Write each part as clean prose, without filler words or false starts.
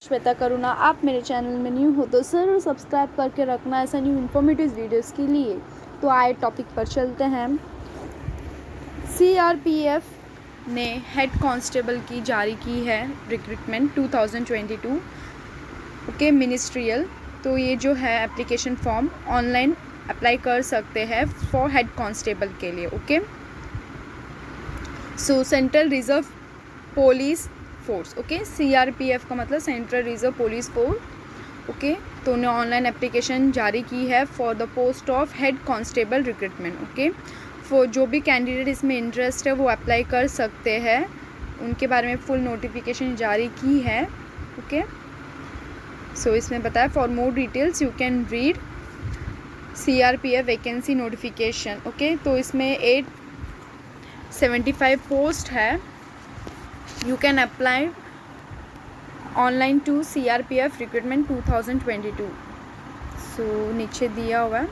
श्वेता करुणा। आप मेरे चैनल में न्यू हो तो ज़रूर सब्सक्राइब करके रखना ऐसा न्यू इन्फॉर्मेटिव वीडियोस के लिए। तो आए टॉपिक पर चलते हैं। सीआरपीएफ ने हेड कांस्टेबल की जारी की है रिक्रूटमेंट 2022 ओके मिनिस्ट्रियल। तो ये जो है एप्लीकेशन फॉर्म ऑनलाइन अप्लाई कर सकते हैं फॉर हेड कांस्टेबल के लिए। Okay so central reserve police force. Okay CRPF का मतलब central reserve police force. Okay तो उन्हें ऑनलाइन एप्लीकेशन जारी की है for the post of head constable recruitment. Okay for जो भी कैंडिडेट इसमें इंटरेस्ट है वो अप्लाई कर सकते हैं। उनके बारे में फुल नोटिफिकेशन जारी की है। ओके सो इसमें बताया for more details you can read CRPF vacancy notification. Okay तो इसमें 875 पोस्ट है। You can apply online to CRPF recruitment 2022। सो नीचे दिया हुआ है।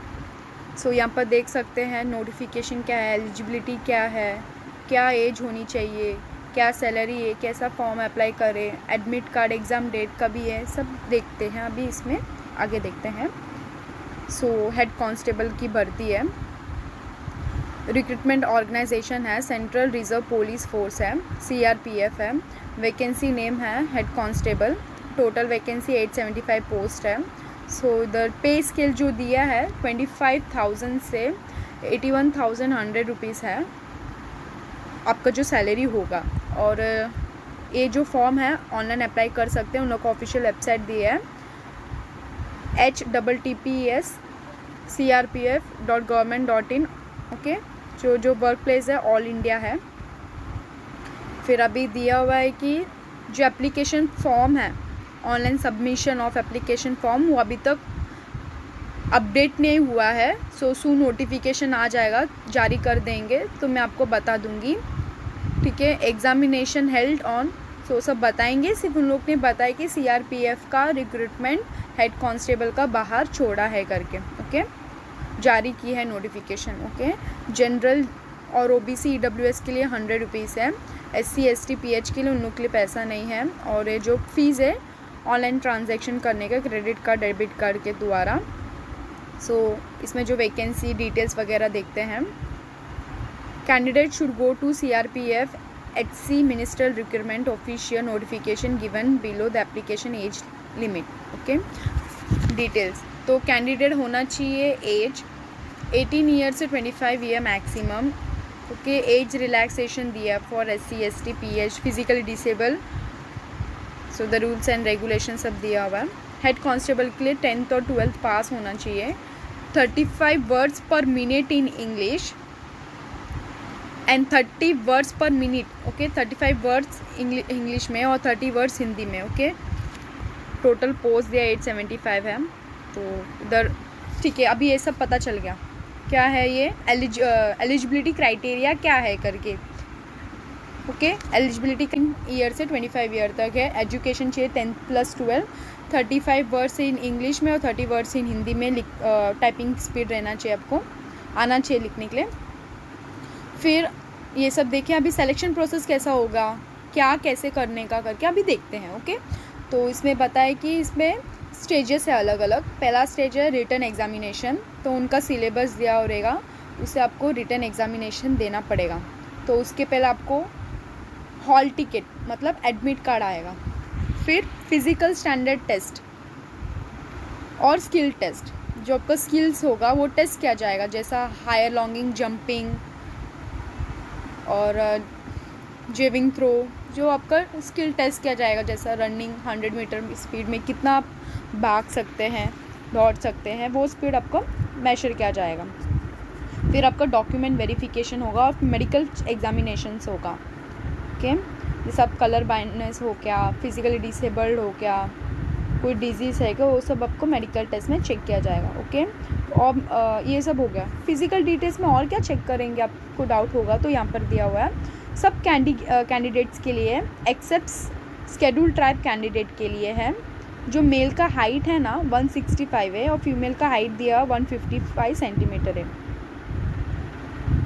सो यहाँ पर देख सकते हैं नोटिफिकेशन क्या है, एलिजिबिलिटी क्या है, क्या एज होनी चाहिए, क्या सैलरी है, कैसा फॉर्म अप्लाई करें, एडमिट कार्ड, एग्ज़ाम डेट कभी है, सब देखते हैं। अभी इसमें आगे देखते हैं। सो हेड कांस्टेबल की भर्ती है। रिक्रूटमेंट ऑर्गेनाइजेशन है सेंट्रल रिजर्व पुलिस फोर्स है, सीआरपीएफ है। वैकेंसी नेम है head constable. Total vacancy 875 post है। सो इधर पे स्केल जो दिया है 25,000 से 81,100 रुपीज़ है आपका जो सैलरी होगा। और ये जो फॉर्म है ऑनलाइन अप्लाई कर सकते हैं। उन लोग का ऑफिशियल वेबसाइट दिया है https crpf.government.in। ओके जो वर्क प्लेस है ऑल इंडिया है। फिर अभी दिया हुआ है कि जो एप्लीकेशन फॉर्म है online submission of application form वो अभी तक अपडेट नहीं हुआ है। सो सून नोटिफिकेशन आ जाएगा, जारी कर देंगे तो मैं आपको बता दूंगी। ठीक है एग्जामिनेशन हेल्ड ऑन सो सब बताएंगे। सिर्फ उन लोग ने बताया कि सीआरपीएफ का रिक्रूटमेंट हेड कांस्टेबल का बाहर छोड़ा है करके। ओके जारी की है नोटिफिकेशन। ओके जनरल और ओबीसी ईडब्ल्यूएस के लिए 100 रुपीज़ है। एससी एसटी पीएच के लिए उन लोग के लिए पैसा नहीं है। और ये जो फीस है ऑनलाइन ट्रांजैक्शन करने का क्रेडिट कार्ड डेबिट कार्ड के द्वारा। सो इसमें जो वैकेंसी डिटेल्स वगैरह देखते हैं। Candidate should go to CRPF HC ministerial recruitment official notification given below the application age limit. Okay details तो कैंडिडेट होना चाहिए एज 18 ईयर से 25 year maximum. Okay age relaxation दिया for SC ST PH physically disable. So the rules and regulation सब दिया हुआ है। Head constable के लिए 10th और 12th पास होना चाहिए। 35 वर्ड्स पर minute in English and 30 words पर मिनट। ओके 35 वर्ड्स इंग्लिश में और 30 वर्ड्स हिंदी में। ओके टोटल पोस्ट दिया 875 है। तो इधर ठीक है अभी ये सब पता चल गया क्या है ये एलिजिबिलिटी क्राइटेरिया क्या है करके। ओके एलिजिबिलिटी ईयर से 25 ईयर तक है। एजुकेशन चाहिए 10+12। 35 वर्ड्स इन इंग्लिश में और 30 वर्ड्स इन हिंदी में टाइपिंग स्पीड रहना चाहिए, आपको आना चाहिए लिखने के लिए। फिर ये सब देखें अभी सिलेक्शन प्रोसेस कैसा होगा, क्या कैसे करने का करके अभी देखते हैं। ओके तो इसमें बताया कि इसमें स्टेजेस है अलग अलग। पहला स्टेज है रिटन एग्जामिनेशन। तो उनका सिलेबस दिया रहेगा, उसे आपको रिटन एग्जामिनेशन देना पड़ेगा। तो उसके पहले आपको हॉल टिकट मतलब एडमिट कार्ड आएगा। फिर फिज़िकल स्टैंडर्ड टेस्ट और स्किल टेस्ट। जो आपका स्किल्स होगा वो टेस्ट किया जाएगा, जैसा हायर लॉन्गिंग, जंपिंग और जेविंग थ्रो। जो आपका स्किल टेस्ट किया जाएगा, जैसा रनिंग 100 मीटर स्पीड में कितना आप भाग सकते हैं, दौड़ सकते हैं, वो स्पीड आपको मेजर किया जाएगा। फिर आपका डॉक्यूमेंट वेरिफिकेशन होगा और मेडिकल एग्जामिनेशंस होगा। ओके जैसे आप कलर ब्लाइंडनेस हो क्या, फिजिकली डिसेबल्ड हो क्या, कोई डिजीज़ है क्या, वो सब आपको मेडिकल टेस्ट में चेक किया जाएगा। ओके और ये सब हो गया। फिजिकल डिटेल्स में और क्या चेक करेंगे आपको डाउट होगा तो यहाँ पर दिया हुआ है। सब कैंडिडेट्स के लिए एक्सेप्ट स्केड्यूल ट्राइब कैंडिडेट के लिए है। जो मेल का हाइट है ना 165 है और फीमेल का हाइट दिया 155 सेंटीमीटर है।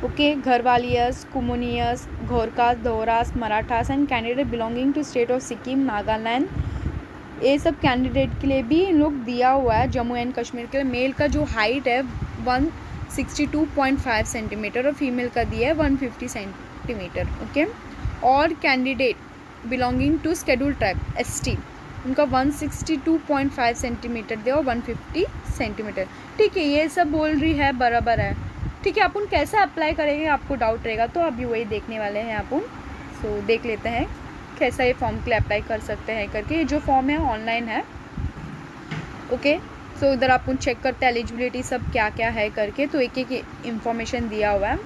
Okay Garhwalis, Kumaonis, Gorkhas, Dogras, Marathas and candidate belonging to state of Sikkim, Nagaland, ये सब कैंडिडेट के लिए भी इन लोग दिया हुआ है। जम्मू एंड कश्मीर के लिए मेल का जो हाइट है 162.5 सेंटीमीटर और फीमेल का दिया है 150 सेंटीमीटर। ओके, और candidate belonging to schedule tribe ST उनका 162.5 सेंटीमीटर दिया और 150 सेंटीमीटर। ठीक है, ये सब बोल रही है, बराबर है। ठीक है, अपन कैसे अप्लाई करेंगे आपको डाउट रहेगा तो अभी वही देखने वाले हैं अपन। सो देख लेते हैं कैसा ये फॉर्म के लिए अप्लाई कर सकते हैं करके। ये जो फॉर्म है ऑनलाइन है। ओके, सो इधर अपन चेक करते हैं एलिजिबिलिटी सब क्या क्या है करके। तो एक एक इन्फॉर्मेशन दिया हुआ है।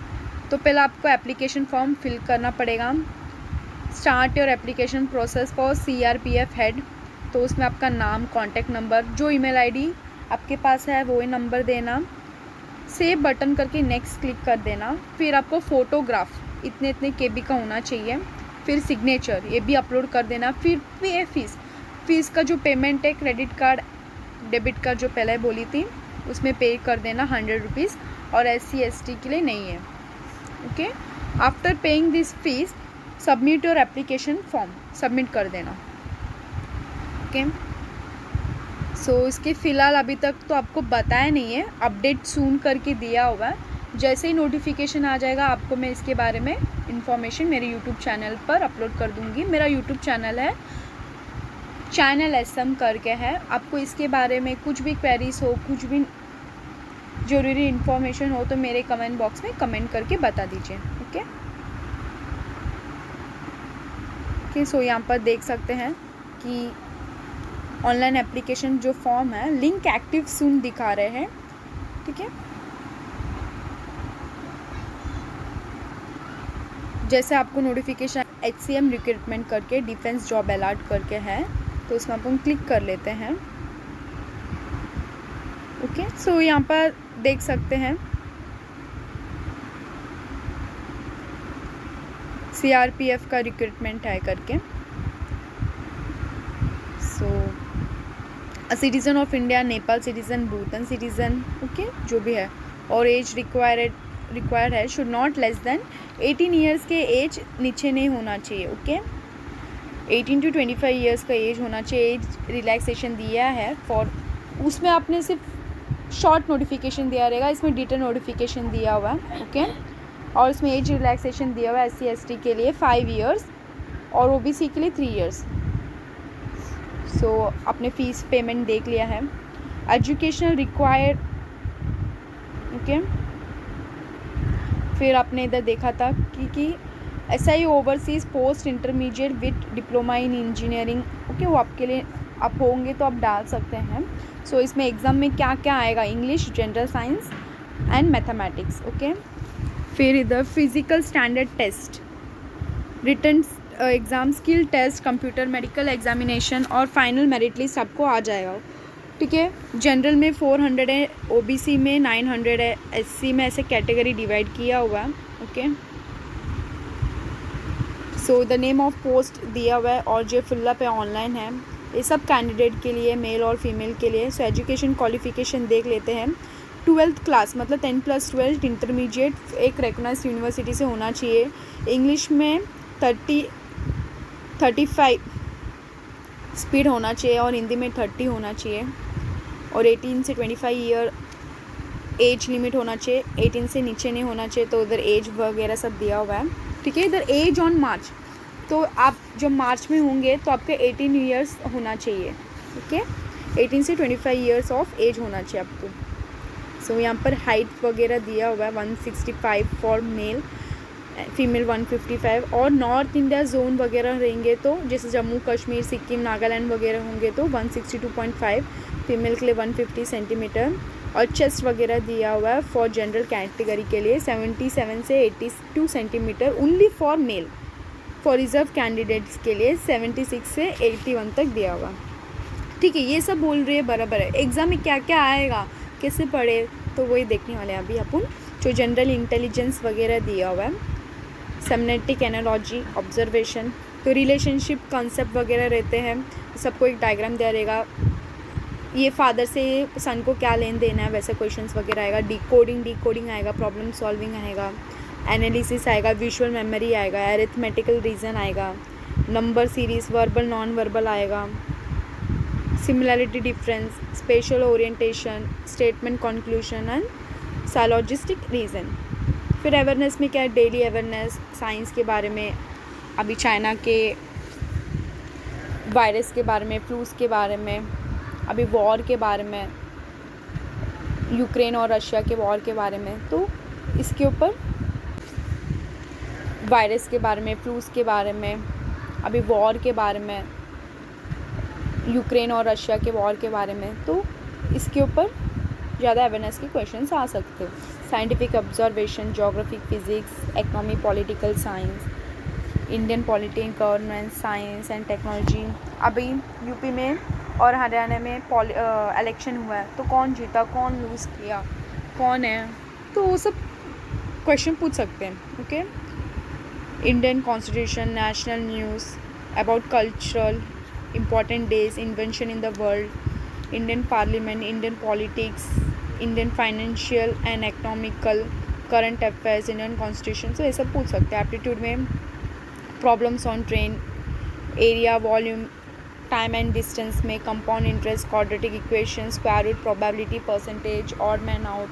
तो पहले आपको एप्लीकेशन फॉर्म फिल करना पड़ेगा। Start your application process for CRPF head. तो उसमें आपका नाम, कॉन्टैक्ट नंबर, जो ईमेल आईडी आपके पास है वो ही नंबर देना। सेव बटन करके नेक्स्ट क्लिक कर देना। फिर आपको फ़ोटोग्राफ इतने इतने KB का होना चाहिए। फिर सिग्नेचर ये भी अपलोड कर देना। फिर पे फीस का जो पेमेंट है क्रेडिट कार्ड डेबिट कार्ड जो पहले बोली थी उसमें पे कर देना 100 रुपीज़, और SC ST के लिए नहीं है। Okay, after paying this fees submit your application form, submit कर देना। ओके, सो इसके फ़िलहाल अभी तक तो आपको बताया नहीं है, अपडेट सून करके दिया हुआ है। जैसे ही नोटिफिकेशन आ जाएगा आपको मैं इसके बारे में इन्फॉर्मेशन मेरे यूट्यूब चैनल पर अपलोड कर दूँगी। मेरा यूट्यूब चैनल है चैनल SM करके है। आपको इसके बारे में कुछ भी क्वेरीज हो, कुछ भी ज़रूरी इन्फॉर्मेशन हो तो मेरे कमेंट बॉक्स में कमेंट करके बता दीजिए। ओके ओके, सो यहाँ पर देख सकते हैं कि ऑनलाइन एप्लीकेशन जो फॉर्म है लिंक एक्टिव सून दिखा रहे हैं। ठीक है, जैसे आपको नोटिफिकेशन HCM रिक्रूटमेंट करके डिफेंस जॉब अलर्ट करके है तो उसमें अपन क्लिक कर लेते हैं। ओके, सो यहाँ पर देख सकते हैं CRPF का रिक्रूटमेंट है करके। So a citizen of India, Nepal citizen, Bhutan citizen, okay जो भी है, और एज रिक्वायर्ड है should not less than 18 years के एज नीचे नहीं होना चाहिए। ओके, 18 to 25 ईयर्स का एज होना चाहिए। एज रिलैक्सेशन दिया है फॉर, उसमें आपने सिर्फ शॉर्ट नोटिफिकेशन दिया रहेगा, इसमें डिटेल नोटिफिकेशन दिया हुआ है। ओके, और इसमें एज रिलैक्सेशन दिया हुआ है SC ST के लिए 5 ईयर्स और OBC के लिए 3 ईयर्स। सो आपने फ़ीस पेमेंट देख लिया है। एजुकेशनल रिक्वायर्ड, ओके, फिर आपने इधर देखा था कि SI overseas post intermediate with diploma in engineering. Okay, वो आपके लिए आप होंगे तो आप डाल सकते हैं। सो इसमें एग्ज़ाम में क्या क्या आएगा, English, general science and mathematics. Okay, फिर इधर physical standard test, written exam, skill test, computer, medical examination और फाइनल मेरिट लिस्ट आपको आ जाएगा। ठीक है, जनरल में 400 है, OBC में 900 है, SC में ऐसे कैटेगरी डिवाइड किया हुआ है। Okay, so the name of post दिया हुआ है और जो फिलअप है ऑनलाइन है। ये सब कैंडिडेट के लिए, मेल और फीमेल के लिए। सो एजुकेशन क्वालिफिकेशन देख लेते हैं। 12th क्लास मतलब 10+12 इंटरमीडिएट एक रिकॉग्नाइज्ड यूनिवर्सिटी से होना चाहिए। इंग्लिश में 35 स्पीड होना चाहिए और हिंदी में 30 होना चाहिए, और 18 से 25 ईयर एज लिमिट होना चाहिए। 18 से नीचे नहीं होना चाहिए। तो उधर एज वगैरह सब दिया हुआ है। ठीक है, इधर एज ऑन मार्च, तो आप जब मार्च में होंगे तो आपके 18 ईयर्स होना चाहिए। ओके, 18 से 25 ईयर्स ऑफ एज होना चाहिए आपको। सो यहाँ पर हाइट वगैरह दिया हुआ है 165 फॉर मेल, फीमेल 155, और नॉर्थ इंडिया जोन वगैरह रहेंगे तो जैसे जम्मू कश्मीर, सिक्किम, नागालैंड वगैरह होंगे तो 162.5, फीमेल के लिए 150 सेंटीमीटर, और चेस्ट वगैरह दिया हुआ है फॉर जनरल कैटेगरी के लिए 77 से 82 centimetre only for male. For reserve candidates के लिए 76 से 81 तक दिया हुआ। ठीक है, ये सब बोल रही है, बराबर है। एग्ज़ाम में क्या क्या आएगा, कैसे पढ़े, तो वही देखने वाले हैं अभी अपन। जो जनरल इंटेलिजेंस वगैरह दिया हुआ है, सेमेंटिक एनालॉजी, ऑब्जर्वेशन, तो रिलेशनशिप कॉन्सेप्ट वगैरह रहते हैं। सबको एक डायग्राम दिया रहेगा, ये फादर से सन को क्या लेन देना है, वैसे क्वेश्चंस वगैरह आएगा। डिकोडिंग आएगा, प्रॉब्लम सॉल्विंग आएगा, एनालिसिस आएगा, विजुअल मेमोरी आएगा, अरिथमेटिकल रीजन आएगा, number series, verbal non verbal आएगा, similarity difference, spatial orientation, statement conclusion and syllogistic reason. फिर अवेयरनेस में क्या है, डेली अवेयरनेस साइंस के बारे में, अभी चाइना के वायरस के बारे में, फ्लूस के बारे में, अभी वॉर के बारे में, यूक्रेन और रशिया के वॉर के बारे में, तो इसके ऊपर वायरस के बारे में, फ्लूस के बारे में, अभी वॉर के बारे में, यूक्रेन और रशिया के वॉर के बारे में, तो इसके ऊपर ज़्यादा अवेयरनेस के क्वेश्चंस आ सकते हैं। Scientific observation, geographic, physics, economy, political science, Indian polity, governance, science and technology. अभी यूपी में और हरियाणा में इलेक्शन हुआ है, तो कौन जीता, कौन लूज़ किया, कौन है, तो वो सब क्वेश्चन पूछ सकते हैं। Okay, Indian constitution, national news, about cultural important days, invention in the world, Indian parliament, Indian politics, Indian financial and economical, current affairs, Indian constitution, so ये सब पूछ सकते हैं। एप्टीट्यूड में problems on train, area, volume, time and distance में compound interest, quadratic equation, square root, probability, percentage, odd man out,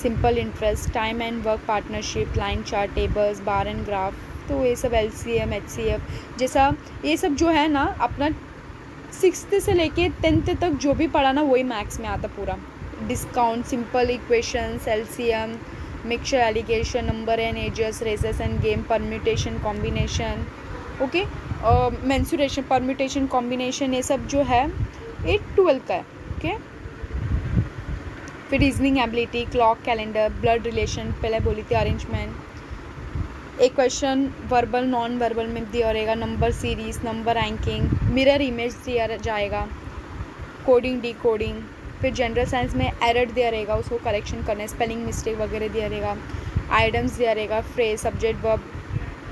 simple interest, time and work partnership, line chart, tables, bar and graph, तो ये सब LCM, HCF जैसा ये सब जो है ना, अपना 6th से लेके 10th तक जो भी पढ़ा ना वही मैथ्स में आता पूरा। Discount, simple equations, LCM, mixture, alligation, number and ages, races and game, permutation, combination, okay, mensuration, permutation, combination, ये सब जो है ये 12th का है। ओके, फिर reasoning ability, clock, calendar, blood relation, पहले बोली थी, अरेंजमेंट, एक क्वेश्चन वर्बल नॉन वर्बल में दिया रहेगा, number series, number ranking, mirror image दिया जाएगा, कोडिंग, डी कोडिंग, फिर जनरल साइंस में एरर दिया रहेगा, उसको करेक्शन करना है, स्पेलिंग मिस्टेक वगैरह दिया रहेगा, आइटम्स दिया रहेगा, phrase, subject, verb,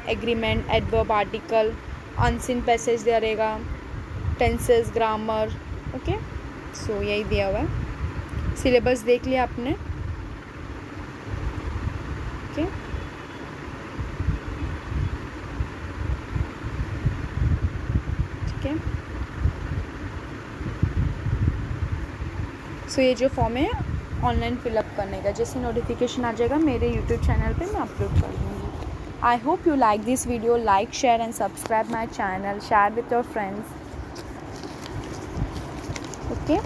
agreement, adverb, article, unseen passage दिया रहेगा, टेंसेस, ग्रामर। ओके, सो यही दिया हुआ है। सिलेबस देख लिया आपने। ओके, ठीक है। सो ये जो फॉर्म है ऑनलाइन फिलअप करने का, जैसे नोटिफिकेशन आ जाएगा मेरे यूट्यूब चैनल पे मैं अपलोड कर दूँगी। I hope you like this video, like, share and subscribe my channel, share with your friends. Okay,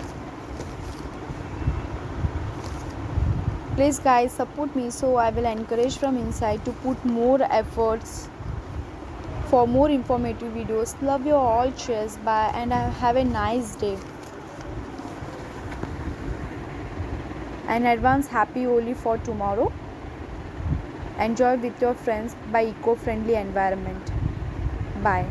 please guys support me, so I will encourage from inside to put more efforts for more informative videos. Love you all, cheers, bye, and have a nice day, and advance happy Holi for tomorrow. Enjoy with your friends by eco-friendly environment. Bye.